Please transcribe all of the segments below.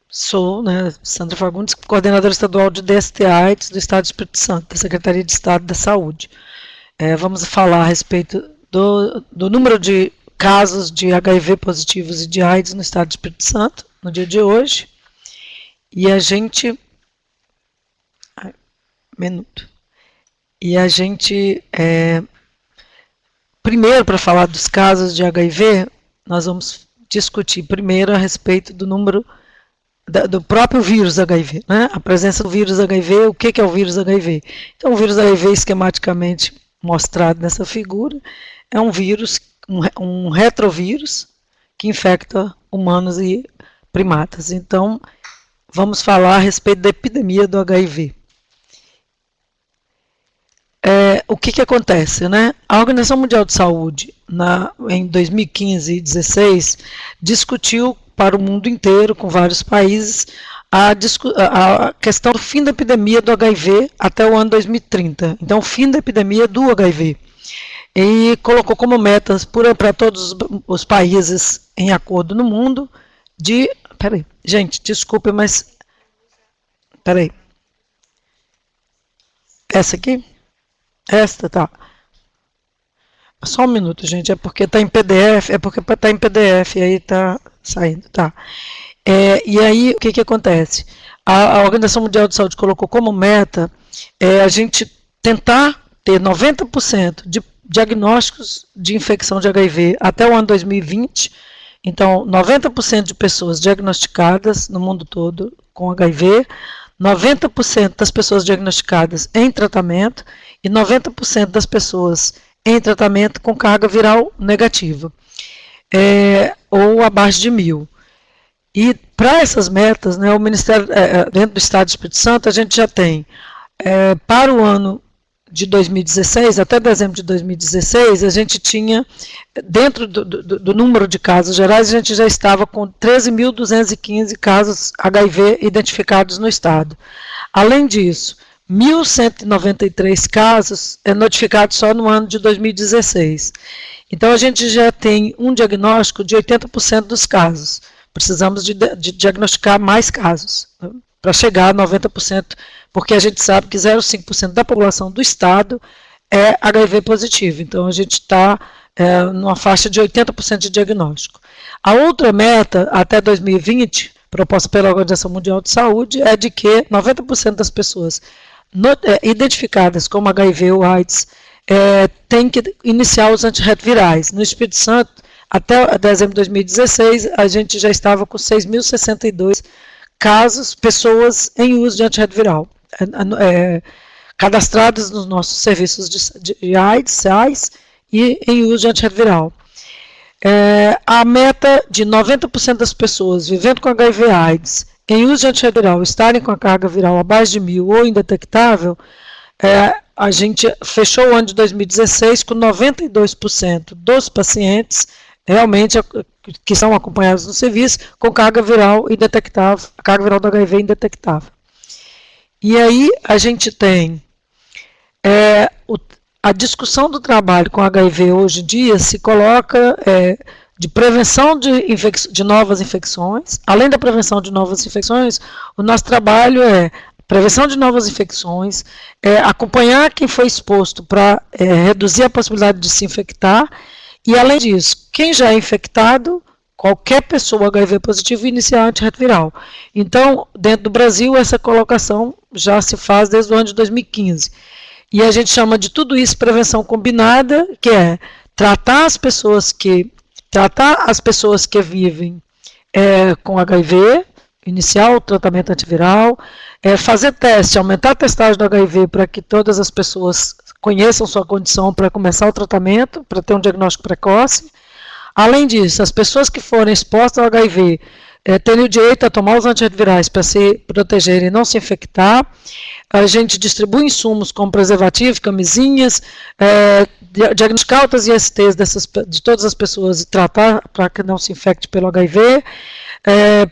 Sou, né, Sandra Fagundes, coordenadora estadual de DST-AIDS do Estado do Espírito Santo, da Secretaria de Estado da Saúde. Vamos falar a respeito do número de casos de HIV positivos e de AIDS no Estado do Espírito Santo, no dia de hoje. E a gente... primeiro, para falar dos casos de HIV, nós vamos discutir primeiro a respeito do número do próprio vírus HIV, né? A presença do vírus HIV, o que é o vírus HIV? Então, o vírus HIV, esquematicamente mostrado nessa figura, é um vírus, um retrovírus, que infecta humanos e primatas. Então, vamos falar a respeito da epidemia do HIV. O que acontece, né? A Organização Mundial de Saúde, em 2015 e 2016, discutiu para o mundo inteiro, com vários países, a questão do fim da epidemia do HIV até o ano 2030. Então, o fim da epidemia do HIV. E colocou como metas para todos os países em acordo no mundo de... Peraí, gente, desculpe, mas... Peraí. Essa aqui? Esta, tá. Só um minuto, gente, é porque está em PDF, e aí está saindo, tá. E aí, o que acontece? A Organização Mundial de Saúde colocou como meta a gente tentar ter 90% de diagnósticos de infecção de HIV até o ano 2020. Então, 90% de pessoas diagnosticadas no mundo todo com HIV, 90% das pessoas diagnosticadas em tratamento e 90% das pessoas em tratamento com carga viral negativa, ou abaixo de 1.000. E para essas metas, né, o Ministério, dentro do Estado do Espírito Santo, a gente já tem, para o ano de 2016, até dezembro de 2016, a gente tinha, dentro do número de casos gerais, a gente já estava com 13.215 casos HIV identificados no Estado. Além disso, 1.193 casos notificados só no ano de 2016. Então, a gente já tem um diagnóstico de 80% dos casos. Precisamos de diagnosticar mais casos, né, para chegar a 90%, porque a gente sabe que 0,5% da população do Estado é HIV positivo. Então, a gente está numa faixa de 80% de diagnóstico. A outra meta, até 2020, proposta pela Organização Mundial de Saúde, é de que 90% das pessoas identificadas como HIV ou AIDS têm que iniciar os antirretrovirais. No Espírito Santo, até dezembro de 2016, a gente já estava com 6.062 casos, pessoas em uso de antirretroviral, cadastradas nos nossos serviços de AIDS, SAIS, e em uso de antirretroviral. A meta de 90% das pessoas vivendo com HIV AIDS em uso de antirretroviral estarem com a carga viral abaixo de 1.000 ou indetectável, a gente fechou o ano de 2016 com 92% dos pacientes realmente que são acompanhados no serviço com carga viral indetectável, a carga viral do HIV indetectável. E aí a gente tem a discussão do trabalho com HIV hoje em dia se coloca de prevenção de novas infecções. Além da prevenção de novas infecções, o nosso trabalho é prevenção de novas infecções, acompanhar quem foi exposto para reduzir a possibilidade de se infectar, e além disso, quem já é infectado, qualquer pessoa HIV positivo, iniciar antirretroviral. Então, dentro do Brasil, essa colocação já se faz desde o ano de 2015. E a gente chama de tudo isso prevenção combinada, que é tratar as pessoas que vivem com HIV, iniciar o tratamento antiviral, fazer teste, aumentar a testagem do HIV para que todas as pessoas conheçam sua condição para começar o tratamento, para ter um diagnóstico precoce. Além disso, as pessoas que forem expostas ao HIV terem o direito a tomar os antirretrovirais para se protegerem e não se infectar. A gente distribui insumos como preservativos, camisinhas, diagnosticar outras ISTs de todas as pessoas e tratar para que não se infecte pelo HIV.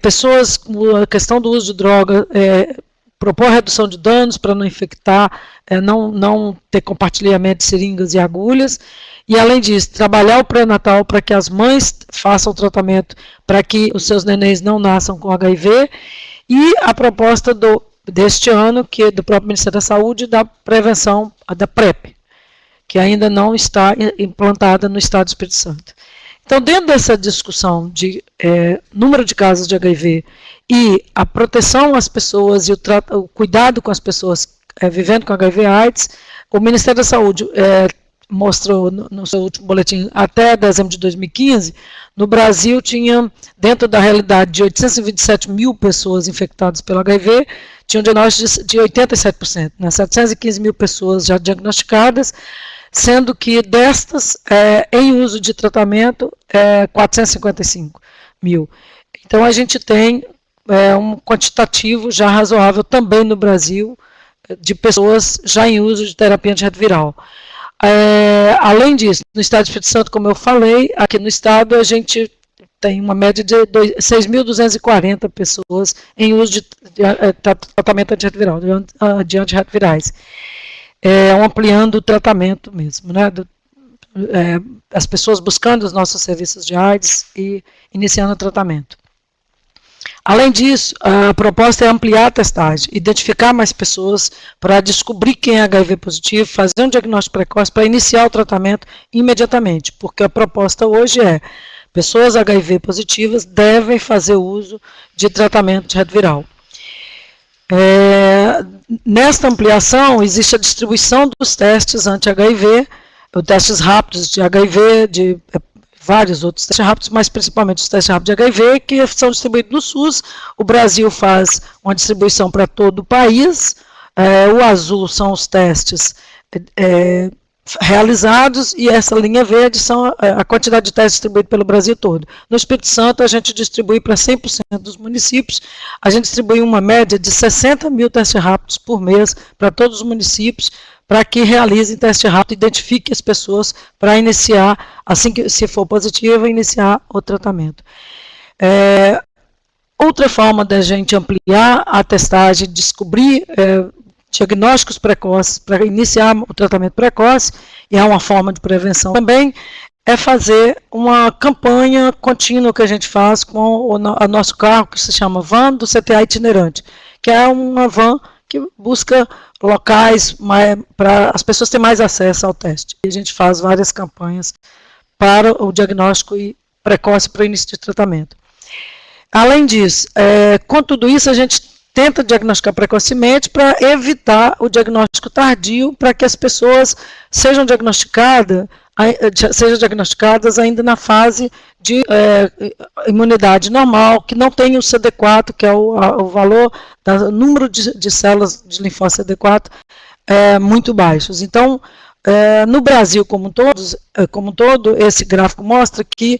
Pessoas com a questão do uso de droga, propor redução de danos para não infectar, não ter compartilhamento de seringas e agulhas, e além disso, trabalhar o pré-natal para que as mães façam o tratamento para que os seus nenéns não nasçam com HIV, e a proposta deste ano, que é do próprio Ministério da Saúde, da prevenção da PrEP, que ainda não está implantada no Estado do Espírito Santo. Então, dentro dessa discussão de número de casos de HIV e a proteção às pessoas e o cuidado com as pessoas vivendo com HIV/AIDS, o Ministério da Saúde mostrou no seu último boletim, até dezembro de 2015, no Brasil tinha, dentro da realidade de 827 mil pessoas infectadas pelo HIV, tinha um diagnóstico de 87%, né, 715 mil pessoas já diagnosticadas, sendo que destas, em uso de tratamento, 455 mil. Então, a gente tem um quantitativo já razoável também no Brasil, de pessoas já em uso de terapia antirretroviral. Além disso, no Estado do Espírito Santo, como eu falei, aqui no Estado a gente tem uma média de 6.240 pessoas em uso de tratamento antirretroviral, de antirretrovirais. Ampliando o tratamento mesmo, né? As pessoas buscando os nossos serviços de AIDS e iniciando o tratamento. Além disso, a proposta é ampliar a testagem, identificar mais pessoas para descobrir quem é HIV positivo, fazer um diagnóstico precoce para iniciar o tratamento imediatamente, porque a proposta hoje é pessoas HIV positivas devem fazer uso de tratamento antirretroviral. Nesta ampliação, existe a distribuição dos testes anti-HIV, os testes rápidos de HIV, de vários outros testes rápidos, mas principalmente os testes rápidos de HIV, que são distribuídos no SUS. O Brasil faz uma distribuição para todo o país. O azul são os testes realizados, e essa linha verde são a quantidade de testes distribuídos pelo Brasil todo. No Espírito Santo, a gente distribui para 100% dos municípios, a gente distribui uma média de 60 mil testes rápidos por mês para todos os municípios, para que realizem teste rápido, identifique as pessoas para iniciar, assim que se for positivo, iniciar o tratamento. Outra forma da gente ampliar a testagem, descobrir diagnósticos precoces para iniciar o tratamento precoce, e é uma forma de prevenção também, é fazer uma campanha contínua que a gente faz com o nosso carro, que se chama Van do CTA Itinerante, que é uma van que busca locais para as pessoas terem mais acesso ao teste. E a gente faz várias campanhas para o diagnóstico precoce para o início de tratamento. Além disso, com tudo isso, a gente tenta diagnosticar precocemente para evitar o diagnóstico tardio, para que as pessoas sejam diagnosticadas ainda na fase de imunidade normal, que não tem o CD4, que é o valor do número de células de linfócito CD4 muito baixos. Então, no Brasil como um todo, esse gráfico mostra que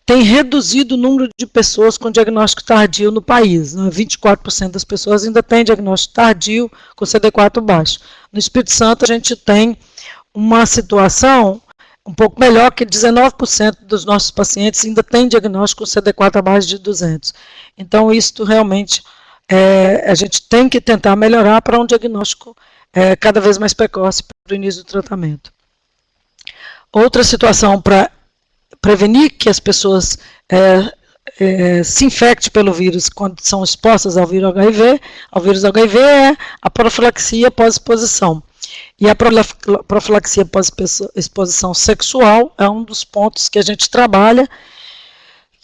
tem reduzido o número de pessoas com diagnóstico tardio no país. 24% das pessoas ainda têm diagnóstico tardio com CD4 baixo. No Espírito Santo, a gente tem uma situação um pouco melhor, que 19% dos nossos pacientes ainda têm diagnóstico com CD4 abaixo de 200. Então, isso realmente a gente tem que tentar melhorar para um diagnóstico cada vez mais precoce para o início do tratamento. Outra situação para prevenir que as pessoas se infectem pelo vírus quando são expostas ao vírus HIV é a profilaxia pós-exposição. E a profilaxia pós-exposição sexual é um dos pontos que a gente trabalha,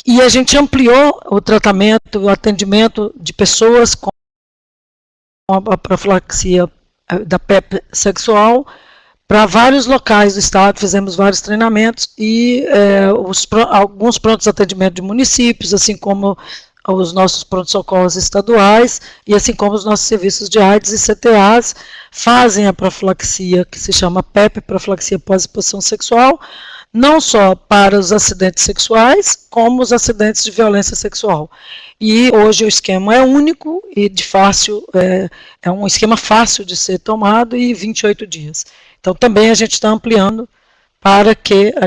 e a gente ampliou o tratamento, o atendimento de pessoas com a profilaxia da PrEP sexual para vários locais do estado. Fizemos vários treinamentos e alguns prontos atendimentos de municípios, assim como os nossos pronto-socorros estaduais, e assim como os nossos serviços de AIDS e CTAs, fazem a profilaxia, que se chama PEP, profilaxia pós-exposição sexual, não só para os acidentes sexuais, como os acidentes de violência sexual. E hoje o esquema é único e é um esquema fácil de ser tomado, e 28 dias. Então também a gente está ampliando para que a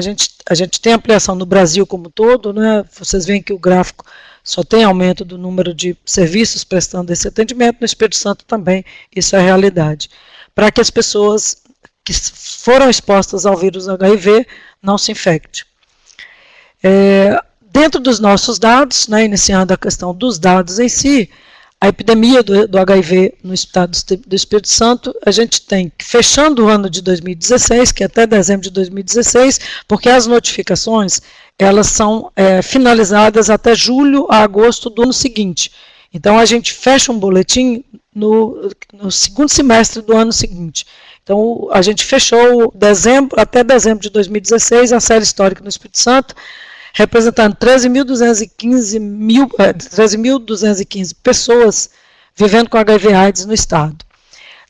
gente tenha ampliação no Brasil como um todo, né? Vocês veem que o gráfico só tem aumento do número de serviços prestando esse atendimento. No Espírito Santo também isso é realidade. Para que as pessoas que foram expostas ao vírus HIV não se infectem. Dentro dos nossos dados, né, iniciando a questão dos dados em si, a epidemia do HIV no estado do Espírito Santo, a gente tem, fechando o ano de 2016, que é até dezembro de 2016, porque as notificações, elas são finalizadas até julho a agosto do ano seguinte. Então, a gente fecha um boletim no segundo semestre do ano seguinte. Então, a gente fechou até dezembro de 2016 a série histórica no Espírito Santo, representando 13.215 pessoas vivendo com HIV/AIDS no estado.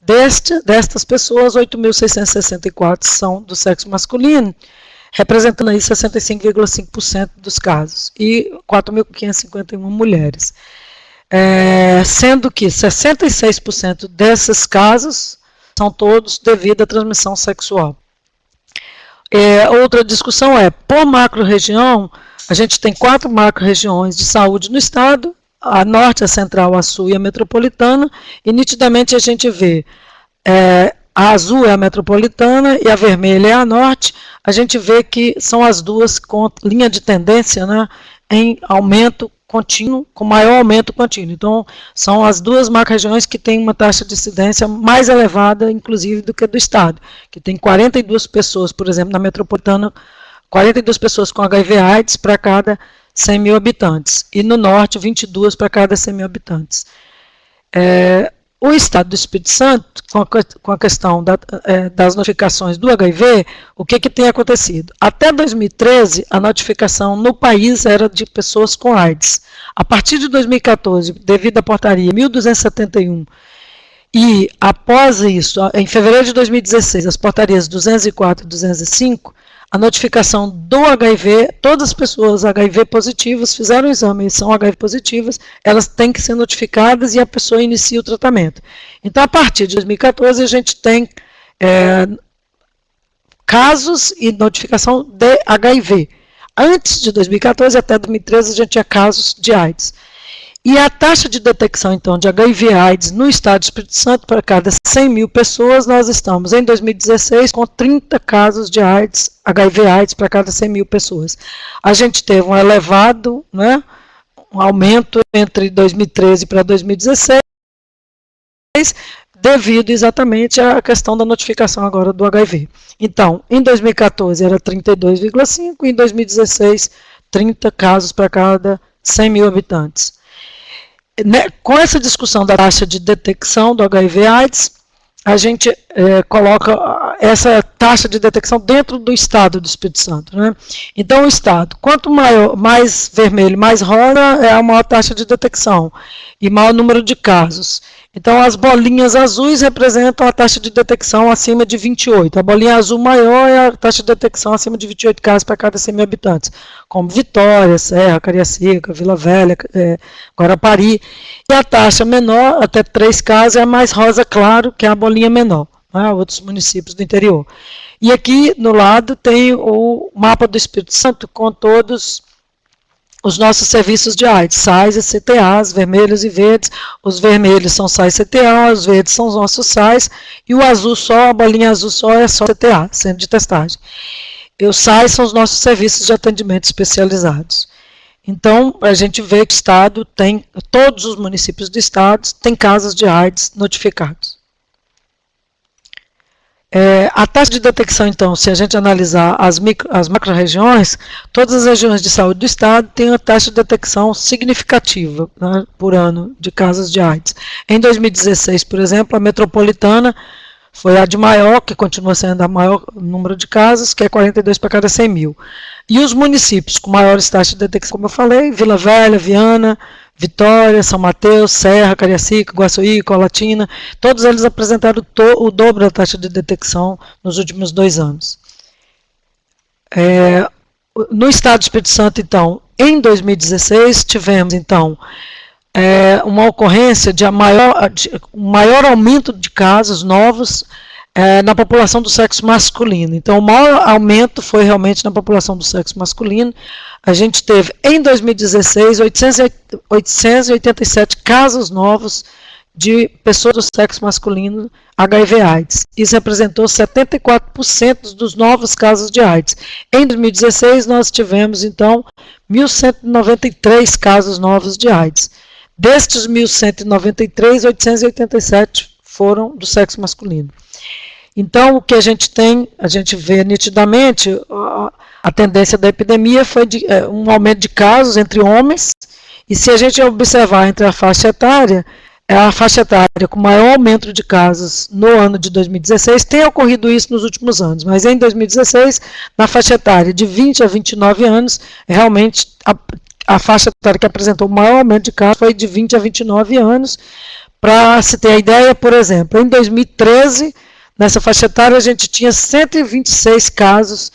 Destas pessoas, 8.664 são do sexo masculino, representando aí 65,5% dos casos, e 4.551 mulheres. Sendo que 66% desses casos são todos devido à transmissão sexual. Outra discussão por macro-região, a gente tem 4 macro-regiões de saúde no estado, a norte, a central, a sul e a metropolitana, e nitidamente a gente vê a azul é a metropolitana e a vermelha é a norte, a gente vê que são as duas com linha de tendência, né, em aumento contínuo, com maior aumento contínuo. Então, são as duas macro-regiões que têm uma taxa de incidência mais elevada, inclusive, do que a do estado, que tem 42 pessoas, por exemplo, na metropolitana, 42 pessoas com HIV/AIDS para cada 100 mil habitantes, e no norte, 22 para cada 100 mil habitantes. O estado do Espírito Santo, com a questão das notificações do HIV, o que tem acontecido? Até 2013, a notificação no país era de pessoas com AIDS. A partir de 2014, devido à portaria 1271, e após isso, em fevereiro de 2016, as portarias 204 e 205, a notificação do HIV, todas as pessoas HIV positivas fizeram o exame e são HIV positivas, elas têm que ser notificadas e a pessoa inicia o tratamento. Então, a partir de 2014, a gente tem casos e notificação de HIV. Antes de 2014, até 2013, a gente tinha casos de AIDS. E a taxa de detecção, então, de HIV/AIDS no estado do Espírito Santo, para cada 100 mil pessoas, nós estamos, em 2016, com 30 casos de AIDS, HIV/AIDS para cada 100 mil pessoas. A gente teve um elevado, né, um aumento entre 2013 para 2016, devido exatamente à questão da notificação agora do HIV. Então, em 2014 era 32,5, e em 2016, 30 casos para cada 100 mil habitantes. Com essa discussão da taxa de detecção do HIV/AIDS, a gente coloca essa taxa de detecção dentro do estado do Espírito Santo, né? Então, o estado, quanto maior, mais vermelho, mais rosa, é a maior taxa de detecção e maior número de casos. Então, as bolinhas azuis representam a taxa de detecção acima de 28. A bolinha azul maior é a taxa de detecção acima de 28 casos para cada 100 mil habitantes, como Vitória, Serra, Cariacica, Vila Velha, Guarapari. E a taxa menor, até 3 casos, é a mais rosa claro, que é a bolinha menor, né, outros municípios do interior. E aqui, no lado, tem o mapa do Espírito Santo com todos os nossos serviços de AIDS, SAIS e CTAs, vermelhos e verdes. Os vermelhos são SAIS e CTA, os verdes são os nossos SAIS, e o azul só, a bolinha azul só é só CTA, centro de testagem. E os SAIS são os nossos serviços de atendimento especializados. Então, a gente vê que o estado tem, todos os municípios do estado têm casos de AIDS notificados. A taxa de detecção, então, se a gente analisar as macro-regiões, todas as regiões de saúde do estado têm uma taxa de detecção significativa, né, por ano de casos de AIDS. Em 2016, por exemplo, a metropolitana foi a de maior, que continua sendo a maior número de casos, que é 42 para cada 100 mil. E os municípios com maiores taxas de detecção, como eu falei, Vila Velha, Viana, Vitória, São Mateus, Serra, Cariacica, Guaçuí, Colatina, todos eles apresentaram o dobro da taxa de detecção nos últimos 2 anos. No estado do Espírito Santo, então, em 2016, tivemos, então, uma ocorrência de um maior aumento de casos novos na população do sexo masculino. Então, o maior aumento foi realmente na população do sexo masculino. A gente teve, em 2016, 887 casos novos de pessoas do sexo masculino HIV/AIDS. Isso representou 74% dos novos casos de AIDS. Em 2016, nós tivemos, então, 1.193 casos novos de AIDS. Destes 1.193, 887 foram do sexo masculino. Então, o que a gente tem, a gente vê nitidamente, a tendência da epidemia foi de um aumento de casos entre homens, e se a gente observar entre a faixa etária com maior aumento de casos no ano de 2016, tem ocorrido isso nos últimos anos, mas em 2016, na faixa etária de 20 a 29 anos, realmente a faixa etária que apresentou o maior aumento de casos foi de 20 a 29 anos. Para se ter a ideia, por exemplo, em 2013, nessa faixa etária, a gente tinha 126 casos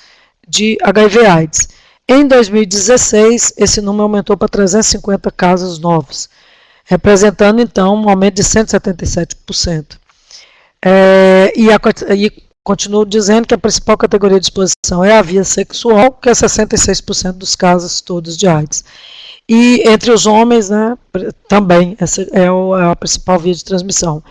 de HIV/AIDS. Em 2016, esse número aumentou para 350 casos novos, representando, então, um aumento de 177%. E continuo dizendo que a principal categoria de exposição é a via sexual, que é 66% dos casos todos de AIDS. E entre os homens, né, também, essa é a principal via de transmissão.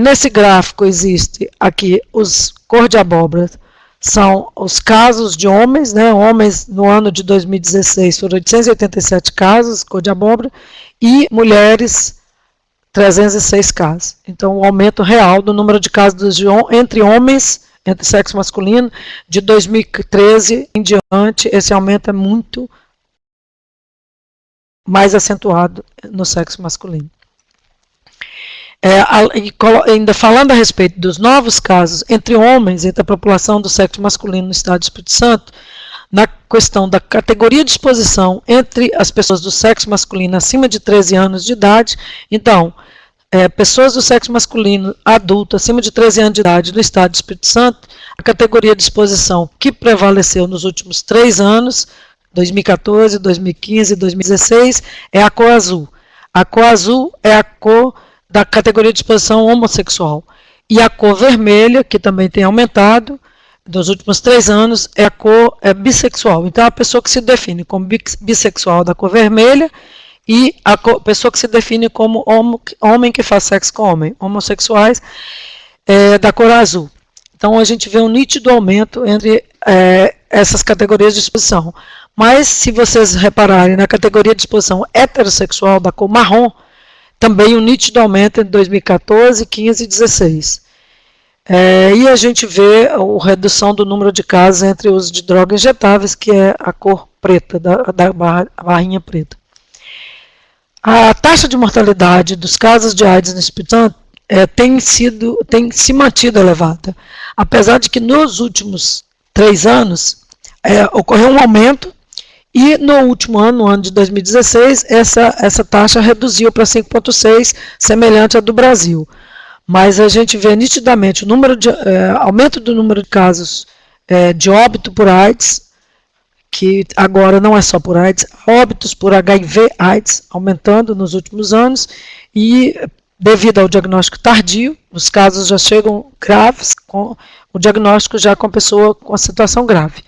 Nesse gráfico existe aqui os cor de abóbora, são os casos de homens, né? Homens no ano de 2016 foram 887 casos, cor de abóbora, e mulheres 306 casos. Então, o aumento real do número de casos entre homens, entre sexo masculino, de 2013 em diante, esse aumento é muito mais acentuado no sexo masculino. Ainda falando a respeito dos novos casos entre homens, entre a população do sexo masculino no estado do Espírito Santo, na questão da categoria de exposição entre as pessoas do sexo masculino acima de 13 anos de idade, então, pessoas do sexo masculino adulto acima de 13 anos de idade no estado do Espírito Santo, a categoria de exposição que prevaleceu nos últimos 3 anos, 2014, 2015 e 2016, é a cor azul. A cor azul é a cor da categoria de exposição homossexual. E a cor vermelha, que também tem aumentado nos últimos 3 anos, é a cor bissexual. Então, a pessoa que se define como bissexual da cor vermelha e a pessoa que se define como homem que faz sexo com homem, homossexuais, da cor azul. Então, a gente vê um nítido aumento entre essas categorias de exposição. Mas, se vocês repararem na categoria de exposição heterossexual da cor marrom, também um nítido aumento entre 2014, 15 e 16. E a gente vê a redução do número de casos entre o uso de drogas injetáveis, que é a cor preta, da barrinha preta. A taxa de mortalidade dos casos de AIDS no Espírito Santo tem se mantido elevada, apesar de que nos últimos 3 anos ocorreu um aumento. E no último ano, no ano de 2016, essa taxa reduziu para 5,6, semelhante à do Brasil. Mas a gente vê nitidamente o aumento do número de casos de óbito por AIDS, que agora não é só por AIDS, óbitos por HIV/AIDS aumentando nos últimos anos, e devido ao diagnóstico tardio, os casos já chegam graves, com o diagnóstico já com a pessoa com a situação grave.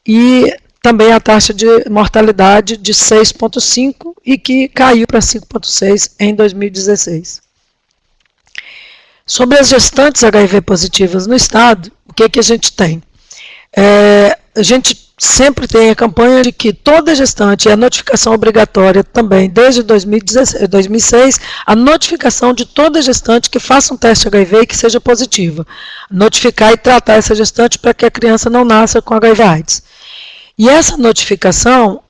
E também a taxa de mortalidade de 6,5 e que caiu para 5,6 em 2016. Sobre as gestantes HIV positivas no estado, o que a gente tem? A gente sempre tem a campanha de que toda gestante, e a notificação obrigatória também, desde 2006, a notificação de toda gestante que faça um teste HIV e que seja positiva. Notificar e tratar essa gestante para que a criança não nasça com HIV/AIDS. E essa notificação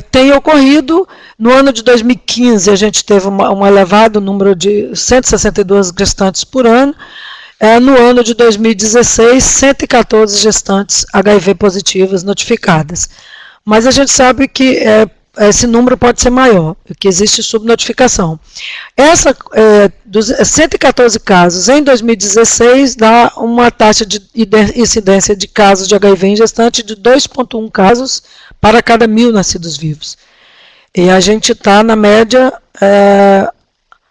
tem ocorrido no ano de 2015, a gente teve um elevado número de 162 gestantes por ano. No ano de 2016, 114 gestantes HIV positivas notificadas. Mas a gente sabe que esse número pode ser maior, que existe subnotificação. Dos 114 casos em 2016 dá uma taxa de incidência de casos de HIV em gestante de 2,1 casos para cada 1.000 nascidos vivos. E a gente está na média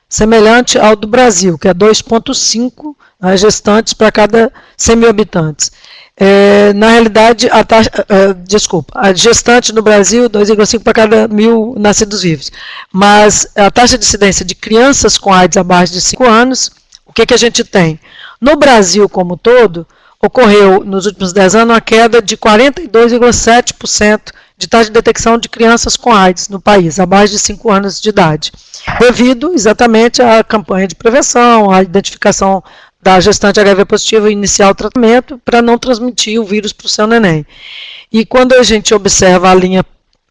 semelhante ao do Brasil, que é 2,5 as gestantes para cada 100 mil habitantes. Na realidade, a gestante no Brasil, 2,5 para cada 1.000 nascidos vivos. Mas a taxa de incidência de crianças com AIDS abaixo de 5 anos, o que a gente tem? No Brasil como todo, ocorreu nos últimos 10 anos uma queda de 42,7% de taxa de detecção de crianças com AIDS no país, abaixo de 5 anos de idade, devido exatamente à campanha de prevenção, à identificação da gestante HIV positiva e iniciar o tratamento para não transmitir o vírus para o seu neném. E quando a gente observa a linha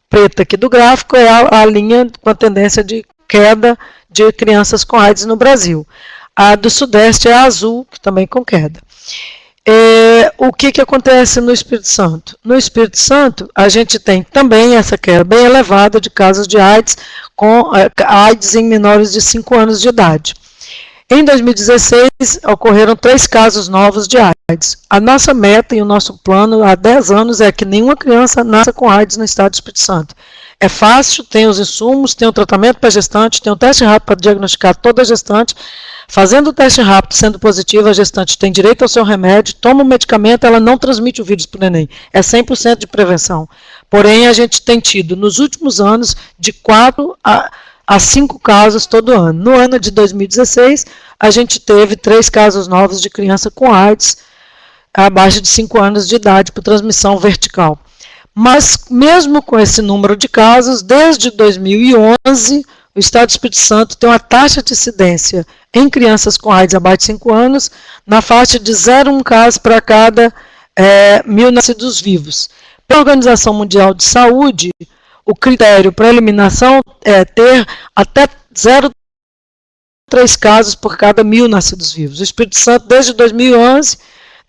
preta aqui do gráfico, é a linha com a tendência de queda de crianças com AIDS no Brasil. A do Sudeste é a azul, que também com queda. O que acontece no Espírito Santo? No Espírito Santo, a gente tem também essa queda bem elevada de casos de AIDS, com AIDS em menores de 5 anos de idade. Em 2016, ocorreram 3 casos novos de AIDS. A nossa meta e o nosso plano há 10 anos é que nenhuma criança nasça com AIDS no estado do Espírito Santo. É fácil, tem os insumos, tem o tratamento para gestante, tem o teste rápido para diagnosticar toda a gestante. Fazendo o teste rápido, sendo positivo, a gestante tem direito ao seu remédio, toma o medicamento, ela não transmite o vírus para o neném. É 100% de prevenção. Porém, a gente tem tido, nos últimos anos, de 4 a 5 casos todo ano. No ano de 2016, a gente teve 3 casos novos de criança com AIDS abaixo de 5 anos de idade por transmissão vertical. Mas, mesmo com esse número de casos, desde 2011, o Estado do Espírito Santo tem uma taxa de incidência em crianças com AIDS abaixo de 5 anos na faixa de 0,1 casos para cada 1.000 nascidos vivos. Pela Organização Mundial de Saúde, o critério para eliminação é ter até 0,3 casos por cada 1.000 nascidos vivos. O Espírito Santo, desde 2011,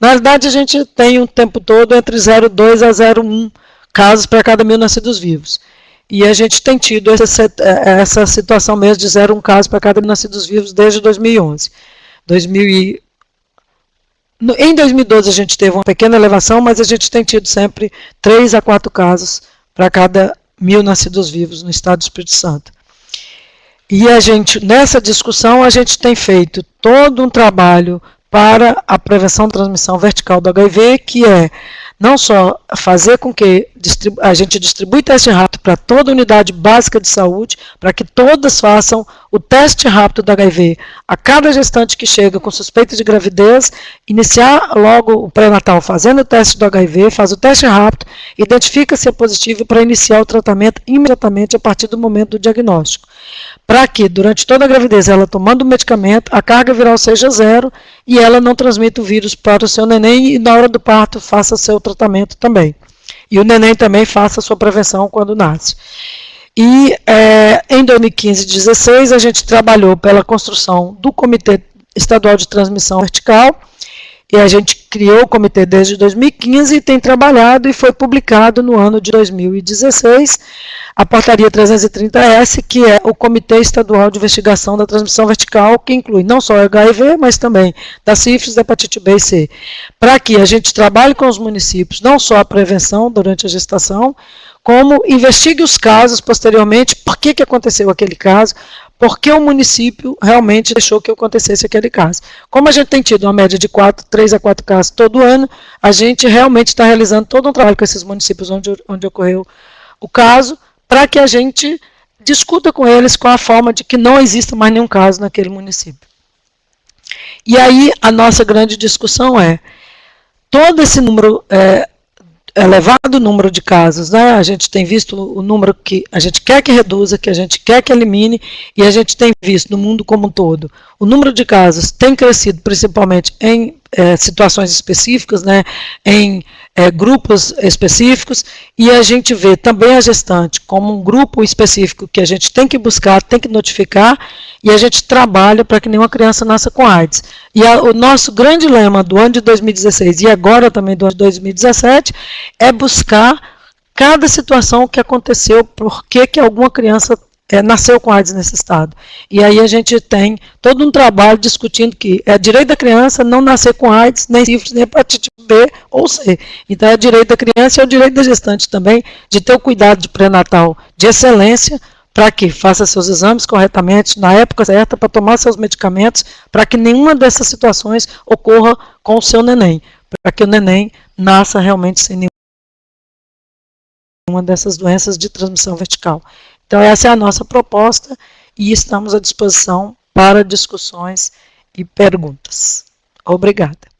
na verdade, a gente tem um tempo todo entre 0,2 a 0,1 casos para cada 1.000 nascidos vivos. E a gente tem tido essa situação mesmo de 0,1 casos para cada 1.000 nascidos vivos desde 2011. Em 2012 a gente teve uma pequena elevação, mas a gente tem tido sempre 3 a 4 casos para cada 1.000 nascidos vivos no estado do Espírito Santo. E a gente, nessa discussão, a gente tem feito todo um trabalho para a prevenção da transmissão vertical do HIV, que é não só fazer com que a gente distribui teste rápido para toda a unidade básica de saúde, para que todas façam o teste rápido do HIV a cada gestante que chega com suspeita de gravidez, iniciar logo o pré-natal fazendo o teste do HIV, faz o teste rápido, identifica se é positivo para iniciar o tratamento imediatamente a partir do momento do diagnóstico. Para que, durante toda a gravidez, ela tomando o medicamento, a carga viral seja 0 e ela não transmita o vírus para o seu neném e na hora do parto faça seu tratamento também. E o neném também faça a sua prevenção quando nasce. E em 2015 e 2016 a gente trabalhou pela construção do Comitê Estadual de Transmissão Vertical, e a gente criou o comitê desde 2015 e tem trabalhado e foi publicado no ano de 2016 a portaria 330S, que é o Comitê Estadual de Investigação da Transmissão Vertical, que inclui não só o HIV, mas também da sífilis, da hepatite B e C, para que a gente trabalhe com os municípios, não só a prevenção durante a gestação, como investigue os casos posteriormente, por que aconteceu aquele caso, porque o município realmente deixou que acontecesse aquele caso. Como a gente tem tido uma média de 3 a 4 casos todo ano, a gente realmente está realizando todo um trabalho com esses municípios onde ocorreu o caso, para que a gente discuta com eles com a forma de que não exista mais nenhum caso naquele município. E aí a nossa grande discussão é, todo esse número elevado número de casos, né? A gente tem visto o número que a gente quer que reduza, que a gente quer que elimine, e a gente tem visto no mundo como um todo, o número de casos tem crescido principalmente em situações específicas, né? Em grupos específicos, e a gente vê também a gestante como um grupo específico que a gente tem que buscar, tem que notificar, e a gente trabalha para que nenhuma criança nasça com AIDS. E o nosso grande lema do ano de 2016 e agora também do ano de 2017 é buscar cada situação que aconteceu, por que alguma criança nasceu com AIDS nesse estado. E aí a gente tem todo um trabalho discutindo que é direito da criança não nascer com AIDS, nem sífilis, nem hepatite B ou C. Então é direito da criança e é o direito da gestante também de ter o cuidado de pré-natal de excelência para que faça seus exames corretamente, na época certa, para tomar seus medicamentos, para que nenhuma dessas situações ocorra com o seu neném, para que o neném nasça realmente sem nenhuma dessas doenças de transmissão vertical. Então, essa é a nossa proposta e estamos à disposição para discussões e perguntas. Obrigada.